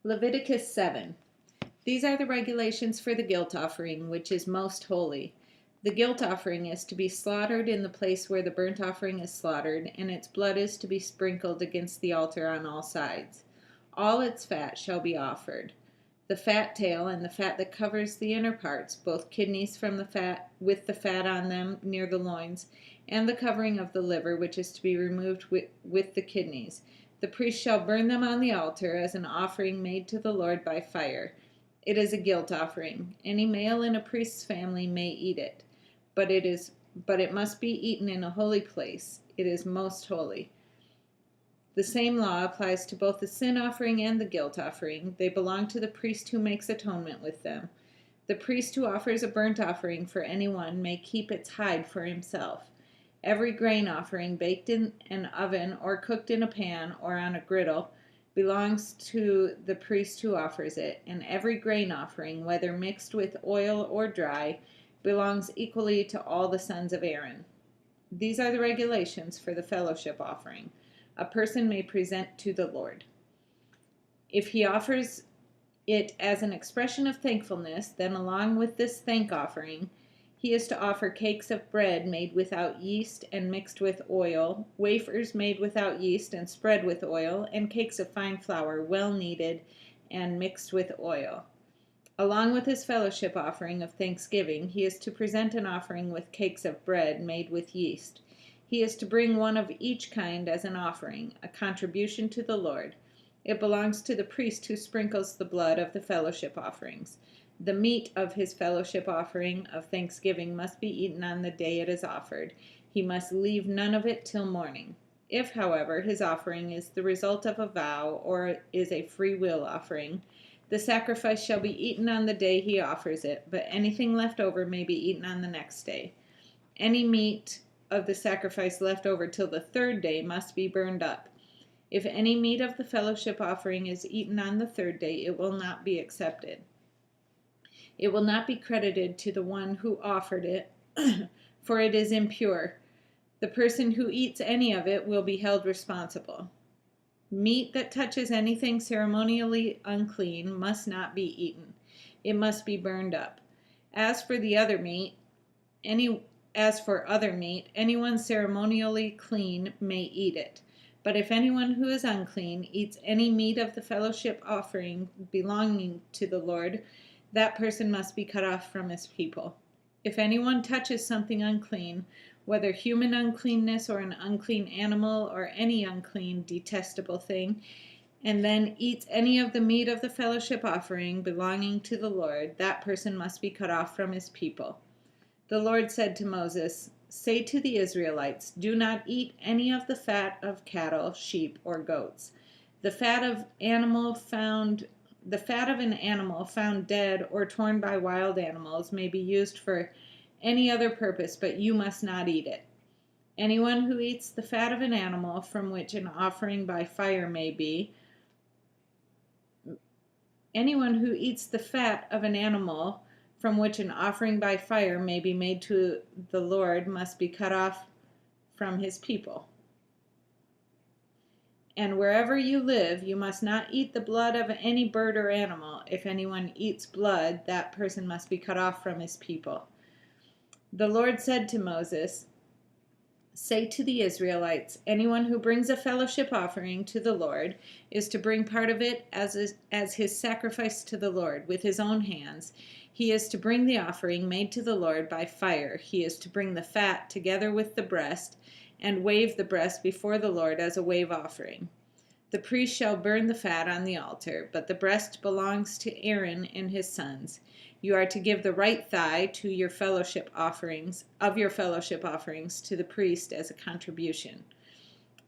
Leviticus 7. These are the regulations for the guilt offering, which is most holy. The guilt offering is to be slaughtered in the place where the burnt offering is slaughtered, and its blood is to be sprinkled against the altar on all sides. All its fat shall be offered. The fat tail and the fat that covers the inner parts, both kidneys from the fat with the fat on them near the loins, and the covering of the liver, which is to be removed with the kidneys. The priest shall burn them on the altar as an offering made to the Lord by fire. It is a guilt offering. Any male in a priest's family may eat it, but it must be eaten in a holy place. It is most holy. The same law applies to both the sin offering and the guilt offering. They belong to the priest who makes atonement with them. The priest who offers a burnt offering for anyone may keep its hide for himself. Every grain offering baked in an oven or cooked in a pan or on a griddle belongs to the priest who offers it, and every grain offering, whether mixed with oil or dry, belongs equally to all the sons of Aaron. These are the regulations for the fellowship offering a person may present to the Lord. If he offers it as an expression of thankfulness, then along with this thank offering, he is to offer cakes of bread made without yeast and mixed with oil, wafers made without yeast and spread with oil, and cakes of fine flour, well kneaded and mixed with oil. Along with his fellowship offering of thanksgiving, he is to present an offering with cakes of bread made with yeast. He is to bring one of each kind as an offering, a contribution to the Lord. It belongs to the priest who sprinkles the blood of the fellowship offerings. The meat of his fellowship offering of thanksgiving must be eaten on the day it is offered. He must leave none of it till morning. If, however, his offering is the result of a vow or is a free will offering, the sacrifice shall be eaten on the day he offers it, but anything left over may be eaten on the next day. Any meat of the sacrifice left over till the third day must be burned up. If any meat of the fellowship offering is eaten on the third day, it will not be accepted. It will not be credited to the one who offered it, for it is impure. The person who eats any of it will be held responsible. Meat that touches anything ceremonially unclean must not be eaten. It must be burned up. As for other meat, anyone ceremonially clean may eat it. But if anyone who is unclean eats any meat of the fellowship offering belonging to the Lord, that person must be cut off from his people. If anyone touches something unclean, whether human uncleanness or an unclean animal or any unclean, detestable thing, and then eats any of the meat of the fellowship offering belonging to the Lord, that person must be cut off from his people. The Lord said to Moses, "Say to the Israelites, do not eat any of the fat of cattle, sheep, or goats. The fat of an animal found dead or torn by wild animals may be used for any other purpose, but you must not eat it. Anyone who eats the fat of an animal from which an offering by fire may be made to the Lord must be cut off from his people. And wherever you live, you must not eat the blood of any bird or animal. If anyone eats blood, that person must be cut off from his people." The Lord said to Moses, "Say to the Israelites, anyone who brings a fellowship offering to the Lord is to bring part of it as his sacrifice to the Lord with his own hands. He is to bring the offering made to the Lord by fire. He is to bring the fat together with the breast and wave the breast before the Lord as a wave offering. The priest shall burn the fat on the altar, but the breast belongs to Aaron and his sons. You are to give the right thigh to your fellowship offerings to the priest as a contribution.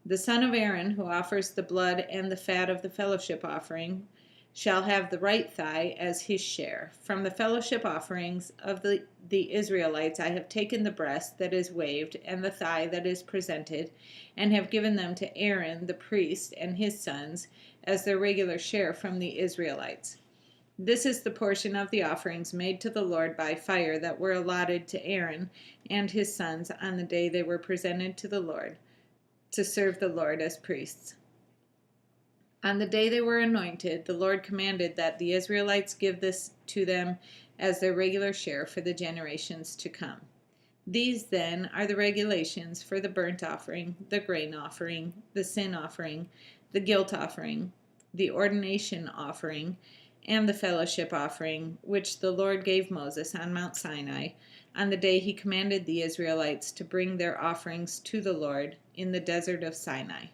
The son of Aaron who offers the blood and the fat of the fellowship offering shall have the right thigh as his share. From the fellowship offerings of the Israelites I have taken the breast that is waved and the thigh that is presented, and have given them to Aaron the priest and his sons as their regular share from the Israelites. This is the portion of the offerings made to the Lord by fire that were allotted to Aaron and his sons on the day they were presented to the Lord, to serve the Lord as priests. On the day they were anointed, the Lord commanded that the Israelites give this to them as their regular share for the generations to come. These, then, are the regulations for the burnt offering, the grain offering, the sin offering, the guilt offering, the ordination offering, and the fellowship offering, which the Lord gave Moses on Mount Sinai on the day he commanded the Israelites to bring their offerings to the Lord in the desert of Sinai.